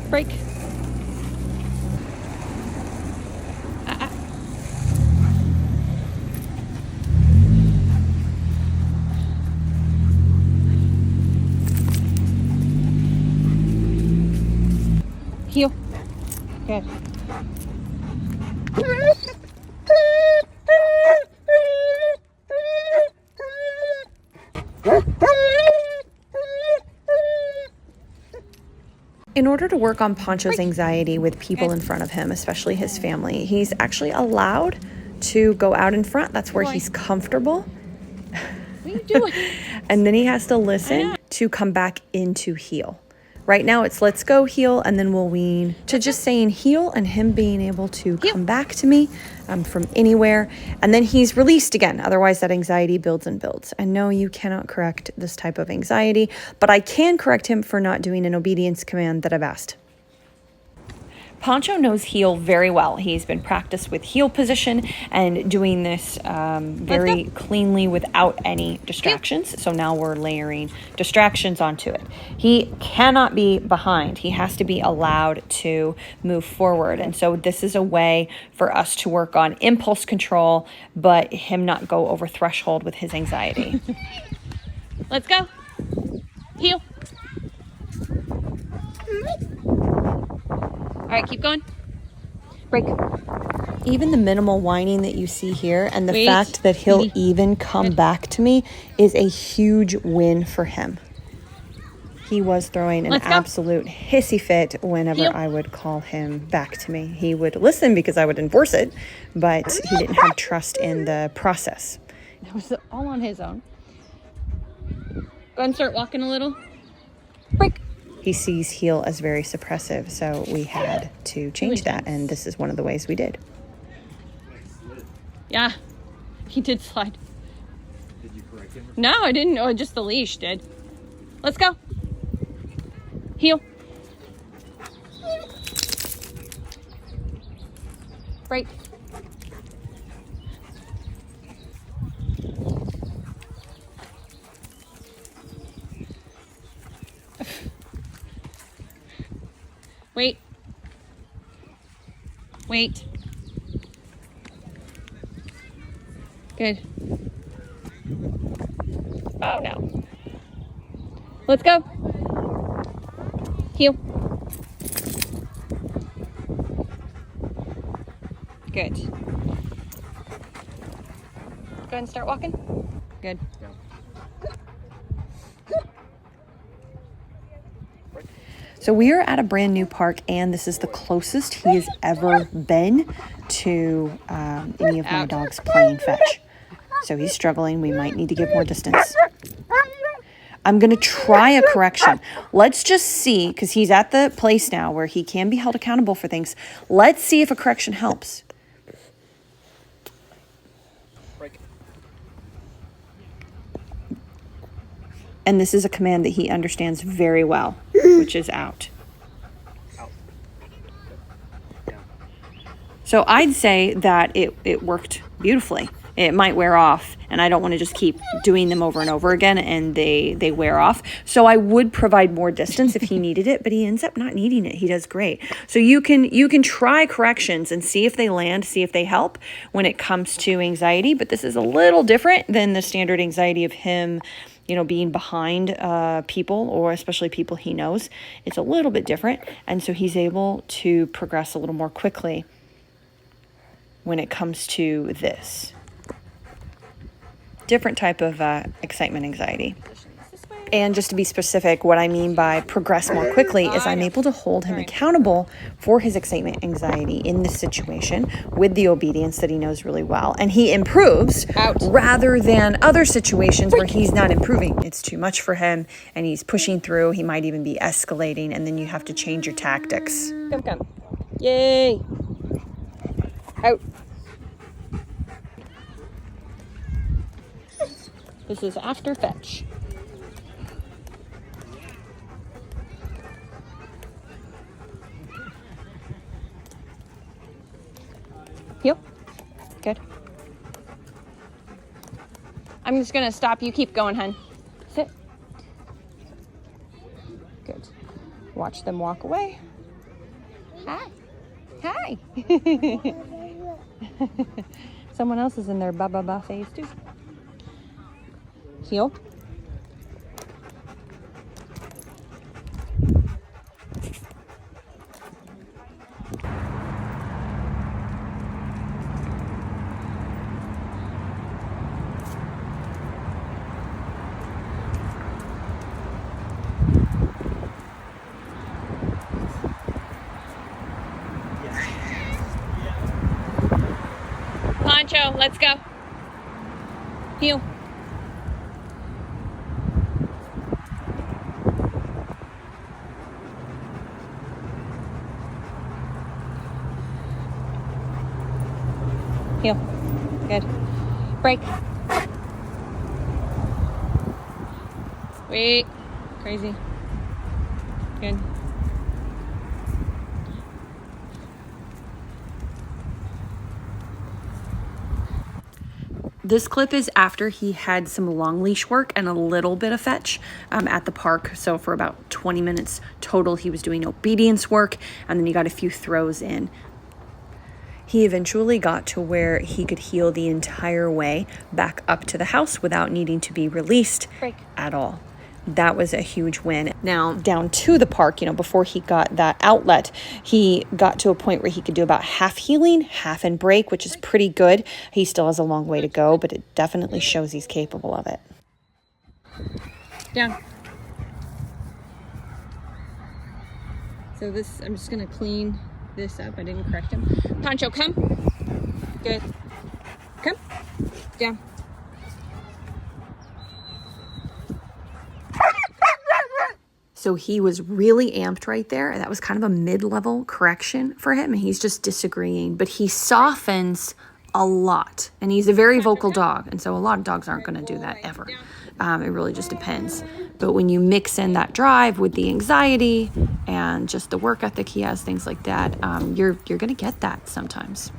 Break. Heel. Good. In order to work on Poncho's anxiety with people in front of him, especially his family, he's actually allowed to go out in front. That's where he's comfortable. What are you doing? And then he has to listen to come back into heel. Right now it's let's go heel, and then we'll wean to just saying heel and him being able to come back to me from anywhere. And then he's released again. Otherwise that anxiety builds and builds. And no, you cannot correct this type of anxiety, but I can correct him for not doing an obedience command that I've asked. Poncho knows heel very well. He's been practiced with heel position and doing this very cleanly without any distractions. So now we're layering distractions onto it. He cannot be behind. He has to be allowed to move forward. And so this is a way for us to work on impulse control, but him not go over threshold with his anxiety. Let's go. Heel. All right, keep going. Break. Even the minimal whining that you see here and the fact that he'll even come back to me is a huge win for him. He was throwing an absolute hissy fit whenever I would call him back to me. He would listen because I would enforce it, but he didn't have trust in the process. That was all on his own. Go ahead and start walking a little. Break. He sees heel as very suppressive, so we had to change that, and this is one of the ways we did. Yeah, he did slide. Did you correct him? No, I didn't. Oh, just the leash did. Let's go. Heel. Break. Wait. Wait. Good. Oh no. Let's go. Heel. Good. Go ahead and start walking. Good. Yeah. So we are at a brand new park, and this is the closest he has ever been to any of my dogs playing fetch. So he's struggling. We might need to give more distance. I'm going to try a correction. Let's just see, because he's at the place now where he can be held accountable for things. Let's see if a correction helps. And this is a command that he understands very well, which is out. So I'd say that it worked beautifully. It might wear off, and I don't want to just keep doing them over and over again and they wear off. So I would provide more distance if he needed it, but he ends up not needing it. He does great. So you can try corrections and see if they land, see if they help when it comes to anxiety, but this is a little different than the standard anxiety of him, being behind people, or especially people he knows. It's a little bit different, and so he's able to progress a little more quickly when it comes to this. Different type of excitement anxiety. And just to be specific, what I mean by progress more quickly is I'm able to hold him accountable for his excitement anxiety in this situation with the obedience that he knows really well. And he improves rather than other situations where he's not improving. It's too much for him and he's pushing through. He might even be escalating, and then you have to change your tactics. Come. Yay. Out. This is after fetch. Heel. Good. I'm just going to stop. You keep going, hun. Sit. Good. Watch them walk away. Hi. Hi. Someone else is in their ba-ba-ba phase too. Heel. Poncho, let's go. Heel. Heel. Good. Break. Wait. Crazy. Good. This clip is after he had some long leash work and a little bit of fetch at the park. So for about 20 minutes total, he was doing obedience work, and then he got a few throws in. He eventually got to where he could heel the entire way back up to the house without needing to be released at all. That was a huge win. Now, down to the park, before he got that outlet, he got to a point where he could do about half healing, half in break, which is pretty good. He still has a long way to go, but it definitely shows he's capable of it. Down. So this, I'm just gonna clean this up. I didn't correct him. Poncho, come. Good. Come. Down. So he was really amped right there. That was kind of a mid-level correction for him. And he's just disagreeing, but he softens a lot. And he's a very vocal dog. And so a lot of dogs aren't going to do that ever. It really just depends. But when you mix in that drive with the anxiety and just the work ethic he has, things like that, you're going to get that sometimes.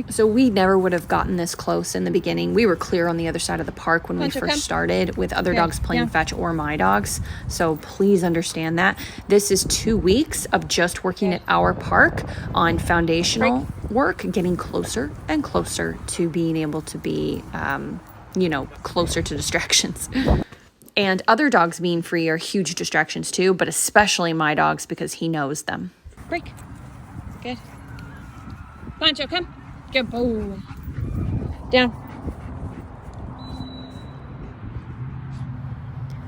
So we never would have gotten this close in the beginning. We were clear on the other side of the park when we first started with other dogs playing fetch or my dogs. So please understand that. This is 2 weeks of just working at our park on foundational work, getting closer and closer to being able to be, closer to distractions. And other dogs being free are huge distractions too, but especially my dogs because he knows them. Break. Good. Poncho, come. Good. Boom. Down.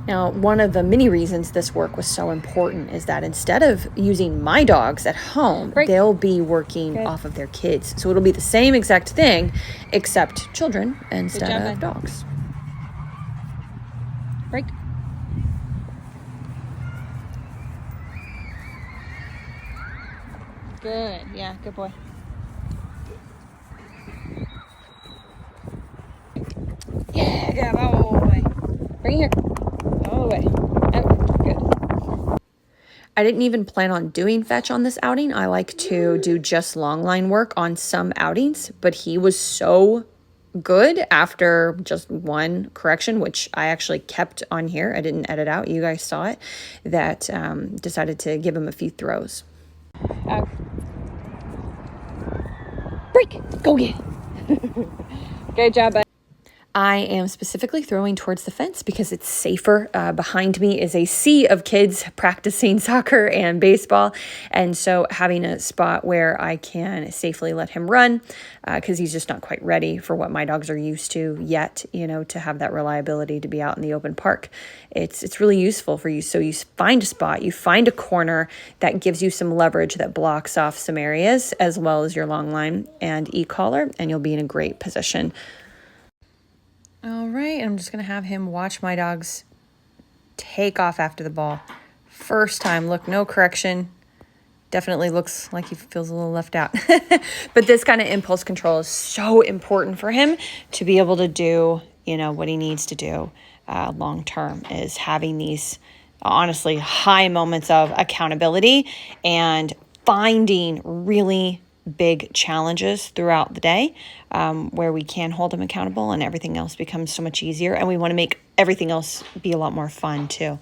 Now, one of the many reasons this work was so important is that instead of using my dogs at home, they'll be working off of their kids. So it'll be the same exact thing, except children instead of dogs. Break. Good. Yeah, good boy. Yeah, good boy. Bring it here. All the way. Out. Good. I didn't even plan on doing fetch on this outing. I like to do just long line work on some outings, but he was so good after just one correction, which I actually kept on here. I didn't edit out. You guys saw it. That decided to give him a few throws. Out. Break. Go get it. Good job, bud. I am specifically throwing towards the fence because it's safer. Behind me is a sea of kids practicing soccer and baseball. And so having a spot where I can safely let him run, because he's just not quite ready for what my dogs are used to yet, to have that reliability to be out in the open park. It's really useful for you. So you find a spot, you find a corner that gives you some leverage that blocks off some areas as well as your long line and e-collar, and you'll be in a great position. All right, I'm just going to have him watch my dogs take off after the ball. First time, look, no correction. Definitely looks like he feels a little left out. But this kind of impulse control is so important for him to be able to do, what he needs to do long term, is having these, honestly, high moments of accountability and finding really big challenges throughout the day where we can hold him accountable and everything else becomes so much easier. And we want to make everything else be a lot more fun too.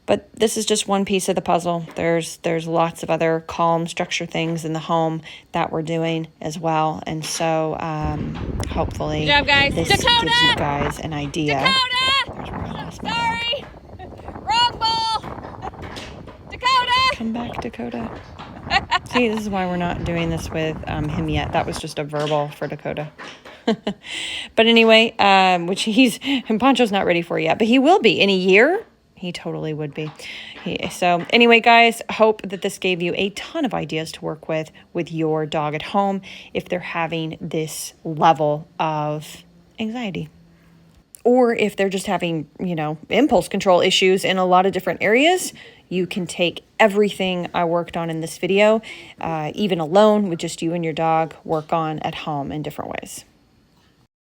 But this is just one piece of the puzzle. There's lots of other calm structure things in the home that we're doing as well. And so hopefully Good job, guys. this Dakota! gives you guys an idea. Dakota! There's where I lost my dog. Sorry! Wrong ball! Dakota! Come back, Dakota. See, this is why we're not doing this with him yet. That was just a verbal for Dakota. But anyway, which Pancho's not ready for yet, but he will be in a year. He totally would be. So anyway, guys, hope that this gave you a ton of ideas to work with your dog at home if they're having this level of anxiety. Or if they're just having, impulse control issues in a lot of different areas, you can take everything I worked on in this video, even alone with just you and your dog, work on at home in different ways.